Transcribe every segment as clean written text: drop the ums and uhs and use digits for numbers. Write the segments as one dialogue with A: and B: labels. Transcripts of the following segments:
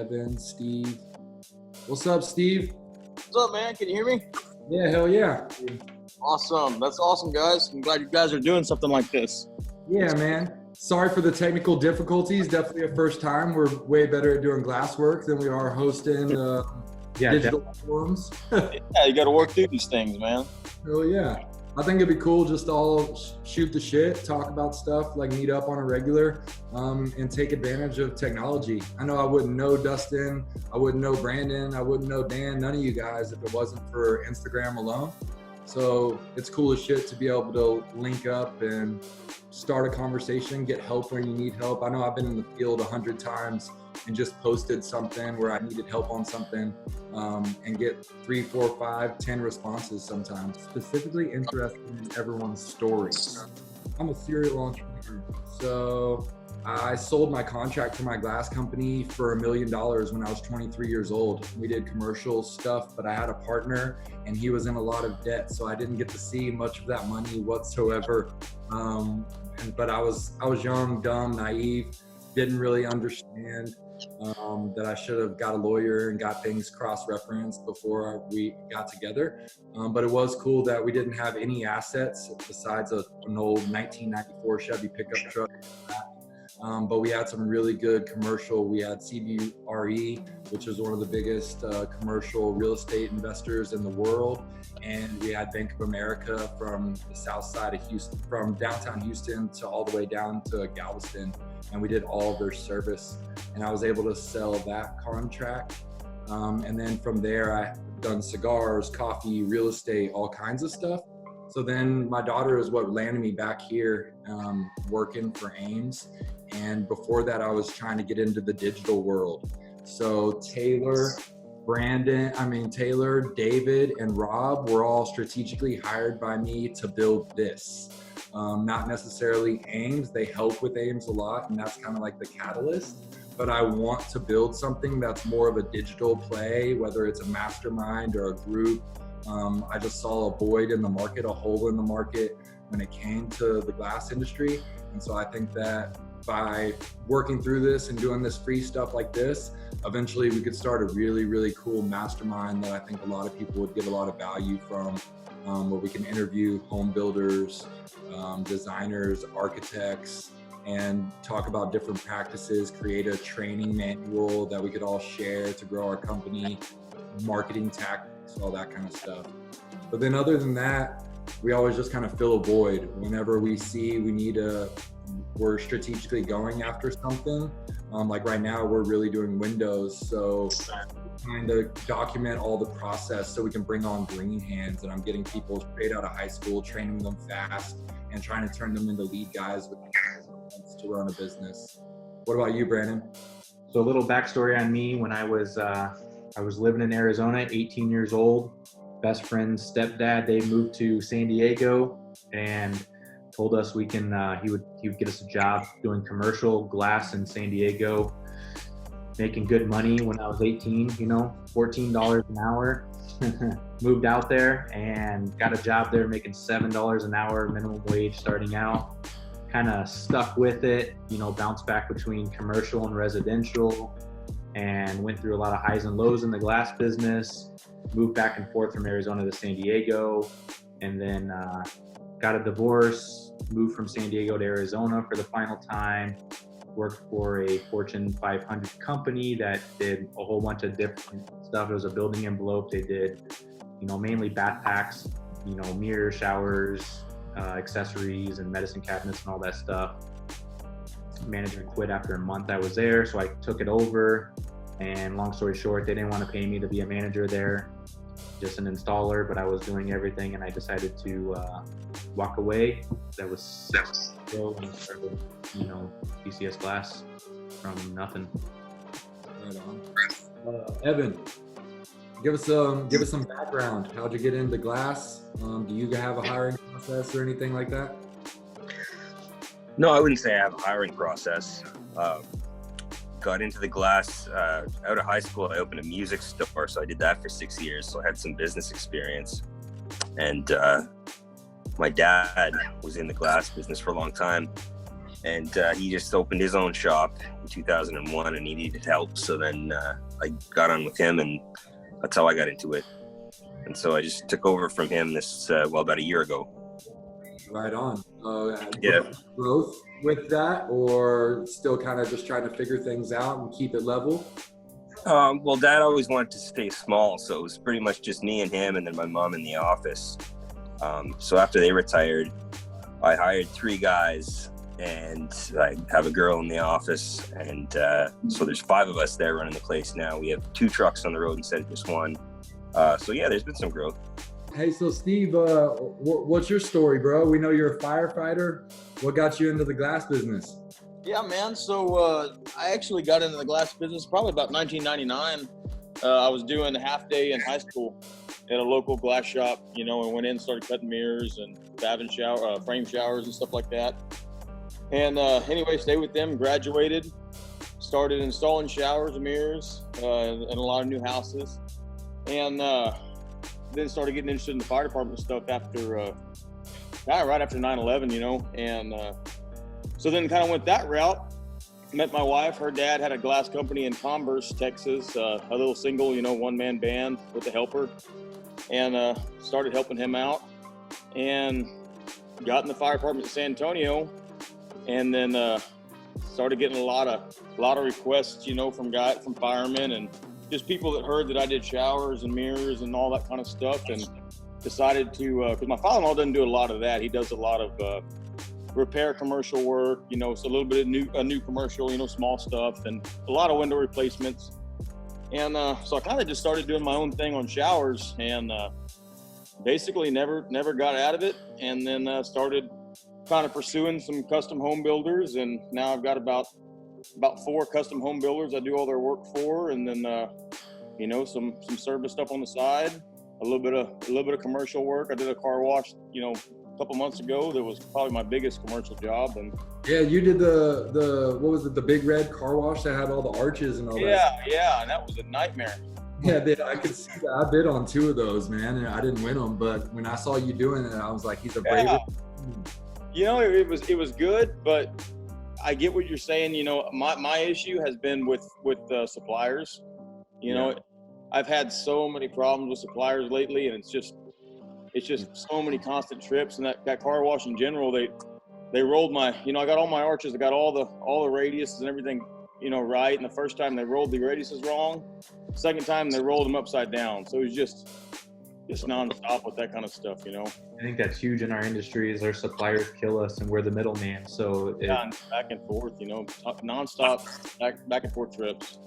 A: Evan, Steve. What's up, Steve?
B: What's up, man? Can you hear me?
A: Yeah, hell yeah.
B: Awesome. That's awesome, guys. I'm glad you guys are doing something like this.
A: Yeah, man. Sorry for the technical difficulties. Definitely a first time. We're way better at doing glass work than we are hosting digital forums.
B: Yeah, you got to work through these things, man.
A: Hell yeah. I think it'd be cool just to all shoot the shit, talk about stuff, like meet up on a regular, and take advantage of technology. I know I wouldn't know Dustin, I wouldn't know Brandon, I wouldn't know Dan, none of you guys if it wasn't for Instagram alone. So it's cool as shit to be able to link up and start a conversation, get help when you need help. I know I've been in the field 100 times and just posted something where I needed help on something, and get 3, 4, 5, 10 responses sometimes. Specifically interested in everyone's story. I'm a serial entrepreneur. So I sold my contract for my glass company for $1 million when I was 23 years old. We did commercial stuff, but I had a partner and he was in a lot of debt. So I didn't get to see much of that money whatsoever. But I was young, dumb, naive, didn't really understand that I should have got a lawyer and got things cross-referenced before we got together. But it was cool that we didn't have any assets besides an old 1994 Chevy pickup truck. But we had some really good commercial. We had CBRE, which is one of the biggest commercial real estate investors in the world. And we had Bank of America from the south side of Houston, from downtown Houston to all the way down to Galveston. And we did all of their service. And I was able to sell that contract. And then from there, I've done cigars, coffee, real estate, all kinds of stuff. So then my daughter is what landed me back here working for Ames. And before that, I was trying to get into the digital world. So Taylor, David, and Rob were all strategically hired by me to build this. Not necessarily Ames. They help with Ames a lot, and that's kind of like the catalyst. But I want to build something that's more of a digital play, whether it's a mastermind or a group. I just saw a void in the market, a hole in the market when it came to the glass industry. And so I think that by working through this and doing this free stuff like this, eventually we could start a really, really cool mastermind that I think a lot of people would get a lot of value from, where we can interview home builders, designers, architects, and talk about different practices, create a training manual that we could all share to grow our company, marketing tactics, all that kind of stuff. But then other than that, we always just kind of fill a void. Whenever we see we're strategically going after something. Like right now, we're really doing windows. So trying to document all the process so we can bring on green hands. And I'm getting people straight out of high school, training them fast, and trying to turn them into lead guys with to run a business. What about you, Brandon?
C: So a little backstory on me. When I was living in Arizona, 18 years old, best friend's stepdad, they moved to San Diego and told us he would get us a job doing commercial glass in San Diego, making good money when I was 18, $14 an hour. Moved out there and got a job there making $7 an hour minimum wage starting out. Kind of stuck with it, bounced back between commercial and residential, and went through a lot of highs and lows in the glass business. Moved back and forth from Arizona to San Diego, and then got a divorce, moved from San Diego to Arizona for the final time, worked for a Fortune 500 company that did a whole bunch of different stuff. It was a building envelope. They did, mainly bath packs, mirrors, showers, accessories and medicine cabinets and all that stuff. Management quit after a month I was there, so I took it over. And long story short, they didn't want to pay me to be a manager there, just an installer, but I was doing everything, and I decided to walk away. That was 6 years ago, and started, PCS Glass from nothing.
A: Right on. Evan, give us some background. How'd you get into glass? Do you have a hiring process or anything like that?
D: No, I wouldn't say I have a hiring process. Got into the glass out of high school. I opened a music store, so I did that for 6 years. So I had some business experience. And my dad was in the glass business for a long time. and he just opened his own shop in 2001, and he needed help. So then I got on with him, and that's how I got into it. And so I just took over from him about a year ago.
A: Right on.
D: Yeah.
A: Growth with that, or still kind of just trying to figure things out and keep it level?
D: Well, Dad always wanted to stay small, so it was pretty much just me and him, and then my mom in the office. So after they retired, I hired 3 guys, and I have a girl in the office, and so there's 5 of us there running the place now. We have 2 trucks on the road instead of just 1. So yeah, there's been some growth.
A: Hey, so Steve, what's your story, bro? We know you're a firefighter. What got you into the glass business?
B: Yeah, man. So I actually got into the glass business probably about 1999. I was doing a half day in high school at a local glass shop, and went in and started cutting mirrors and frame showers and stuff like that. And anyway, stayed with them, graduated, started installing showers and mirrors in a lot of new houses. And then started getting interested in the fire department stuff after, right after 9/11, and so then kind of went that route. Met my wife. Her dad had a glass company in Converse, Texas, a little single, one-man band with a helper, and started helping him out, and got in the fire department in San Antonio, and then started getting a lot of requests, from firemen and just people that heard that I did showers and mirrors and all that kind of stuff, and decided to, because my father-in-law doesn't do a lot of that. He does a lot of repair commercial work, so a little bit of new commercial, small stuff, and a lot of window replacements. And so I kind of just started doing my own thing on showers, and basically never got out of it. And then started kind of pursuing some custom home builders, and now I've got about 4 custom home builders I do all their work for, and then some service stuff on the side, a little bit of commercial work. I did a car wash, a couple months ago. That was probably my biggest commercial job. And
A: yeah, you did the what was it, the big red car wash that had all the arches and all that?
B: Yeah, and that was a nightmare.
A: Yeah, I could see that. I bid on 2 of those, man, and I didn't win them. But when I saw you doing it, I was like, he's a braver.
B: Yeah. It was good, but I get what you're saying. My issue has been with suppliers. I've had so many problems with suppliers lately, and it's just so many constant trips. And that car wash in general, they rolled my, I got all my arches, I got all the radiuses and everything, right. And the first time they rolled the radiuses wrong. Second time they rolled them upside down. So it was just nonstop with that kind of stuff,
C: I think that's huge in our industry is our suppliers kill us and we're the middleman. So
B: and back and forth, nonstop back and forth trips.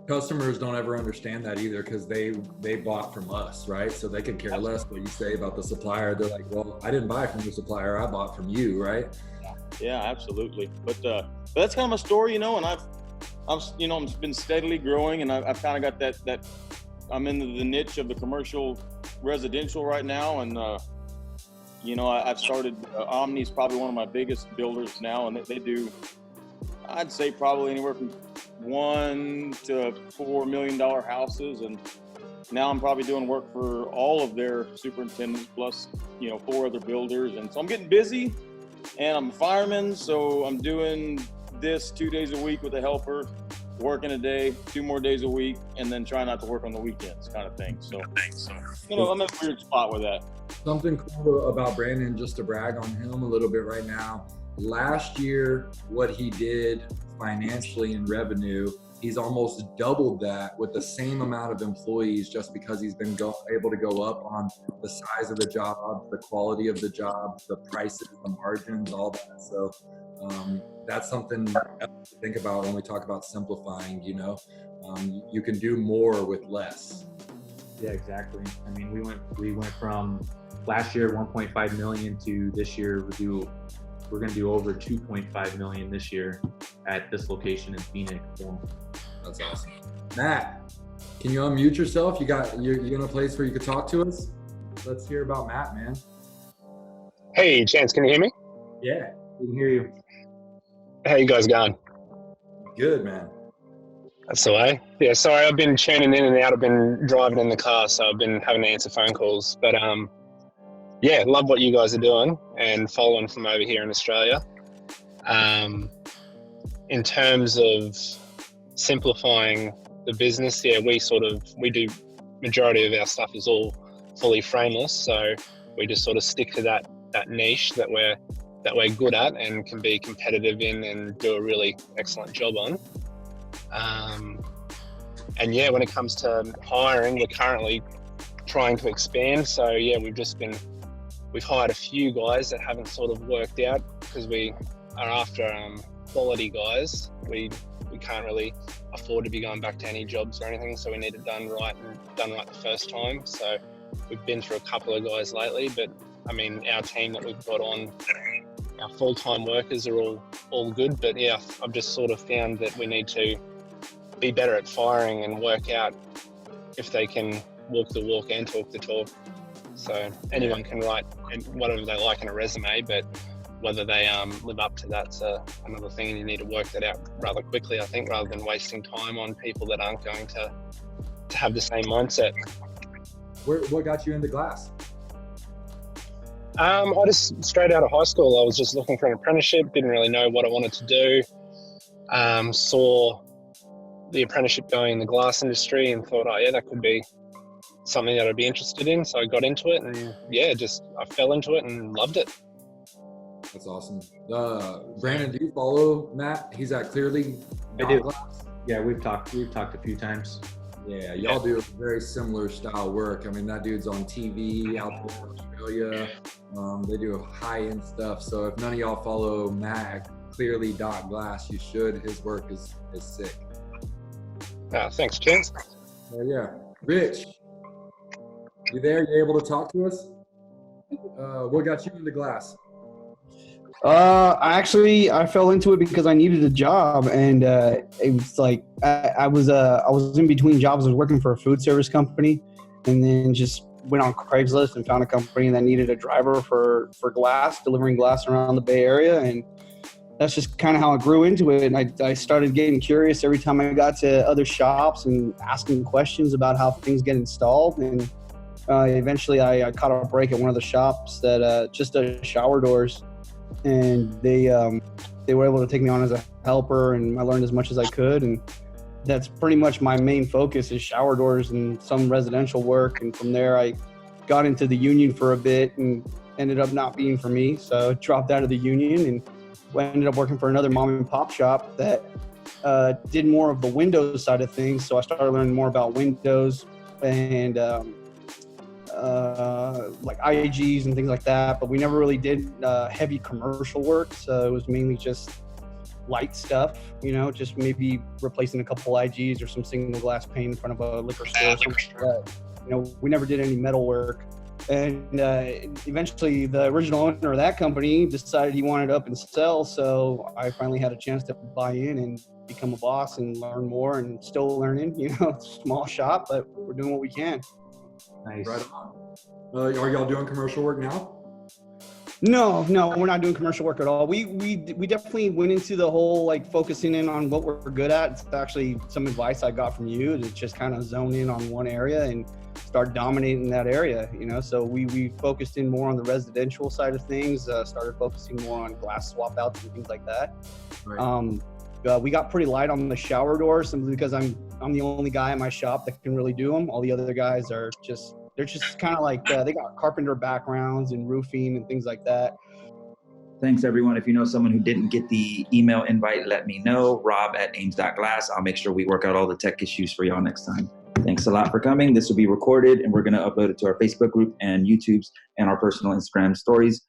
A: Customers don't ever understand that either, because they bought from us, right? So they can care less what you say about the supplier. They're like, well, I didn't buy from your supplier, I bought from you, right?
B: Yeah, absolutely. But that's kind of my story, and I've been steadily growing, and I've kind of got that I'm in the niche of the commercial residential right now, and I've started Omni's probably one of my biggest builders now, and they do, I'd say, probably anywhere from $1 to $4 million houses, and now I'm probably doing work for all of their superintendents plus 4 other builders, and so I'm getting busy, and I'm a fireman, so I'm doing this 2 days a week with a helper, working a day, 2 more days a week, and then try not to work on the weekends, kind of thing. So I'm in a weird spot with that.
A: Something cool about Brandon, just to brag on him a little bit right now. Last year, what he did financially in revenue, he's almost doubled that with the same amount of employees, just because he's been able to go up on the size of the job, the quality of the job, the prices, the margins, all that. So that's something to think about when we talk about simplifying. You can do more with less.
C: Yeah, exactly. I mean, we went from last year 1.5 million to this year we're going to do over 2.5 million this year at this location in Phoenix. So.
A: That's awesome. Matt, can you unmute yourself? You're in a place where you could talk to us? Let's hear about Matt, man.
E: Hey, Chance, can you hear me?
A: Yeah,
C: we can hear you.
E: How you guys going?
A: Good, man.
E: That's the way. Yeah, sorry, I've been churning in and out. I've been driving in the car, so I've been having to answer phone calls. But yeah, love what you guys are doing and following from over here in Australia. In terms of simplifying the business, yeah, we do majority of our stuff is all fully frameless, so we just sort of stick to that niche that we're good at and can be competitive in and do a really excellent job on. And yeah, when it comes to hiring, we're currently trying to expand. So yeah, we've hired a few guys that haven't sort of worked out because we are after quality guys. We can't really afford to be going back to any jobs or anything, so we need it done right the first time. So we've been through a couple of guys lately, but I mean, our team that we've got on, our full-time workers are all good. But yeah, I've just sort of found that we need to be better at firing and work out if they can walk the walk and talk the talk. So anyone can write whatever they like in a resume, but whether they live up to that's another thing, and you need to work that out rather quickly, I think, rather than wasting time on people that aren't going to have the same mindset.
A: What got you into glass?
E: I just straight out of high school, I was just looking for an apprenticeship, didn't really know what I wanted to do. Saw the apprenticeship going in the glass industry and thought, oh yeah, that could be something that I'd be interested in. So I got into it, and yeah, I fell into it and loved it.
A: That's awesome. Brandon, do you follow Matt? He's at Clearly.
C: I do.
A: Glass.
C: Yeah, we've talked a few times.
A: Yeah, y'all do very similar style work. I mean, that dude's on TV out there in Australia. They do high-end stuff. So if none of y'all follow Matt at Clearly.glass, you should. His work is sick.
E: Thanks, Chance.
A: Yeah. Rich, you there? You able to talk to us? What got you into glass?
F: I fell into it because I needed a job, and it was like I was in between jobs. I was working for a food service company, and then just went on Craigslist and found a company that needed a driver for glass, delivering glass around the Bay Area, and that's just kind of how I grew into it. And I started getting curious every time I got to other shops and asking questions about how things get installed. And eventually I caught a break at one of the shops that just does shower doors. And they were able to take me on as a helper, and I learned as much as I could. And that's pretty much my main focus is shower doors and some residential work. And from there, I got into the union for a bit and ended up not being for me. So I dropped out of the union and ended up working for another mom and pop shop that did more of the Windows side of things. So I started learning more about Windows and like IAGs and things like that, but we never really did heavy commercial work. So it was mainly just light stuff, just maybe replacing a couple IGs or some single glass pane in front of a liquor store or something like that. We never did any metal work. And eventually the original owner of that company decided he wanted to up and sell. So I finally had a chance to buy in and become a boss and learn more, and still learning, small shop, but we're doing what we can.
C: Nice.
A: Right on. Are y'all doing commercial work now?
F: No, we're not doing commercial work at all. We definitely went into the whole focusing in on what we're good at. It's actually some advice I got from you to just kind of zone in on one area and start dominating that area. So we focused in more on the residential side of things. Started focusing more on glass swap outs and things like that. Right. We got pretty light on the shower doors simply because I'm the only guy in my shop that can really do them. All the other guys are they're just kind of like, they got carpenter backgrounds and roofing and things like that.
G: Thanks, everyone. If you know someone who didn't get the email invite, let me know. Rob@ames.glass. I'll make sure we work out all the tech issues for y'all next time. Thanks a lot for coming. This will be recorded, and we're going to upload it to our Facebook group and YouTube's and our personal Instagram stories.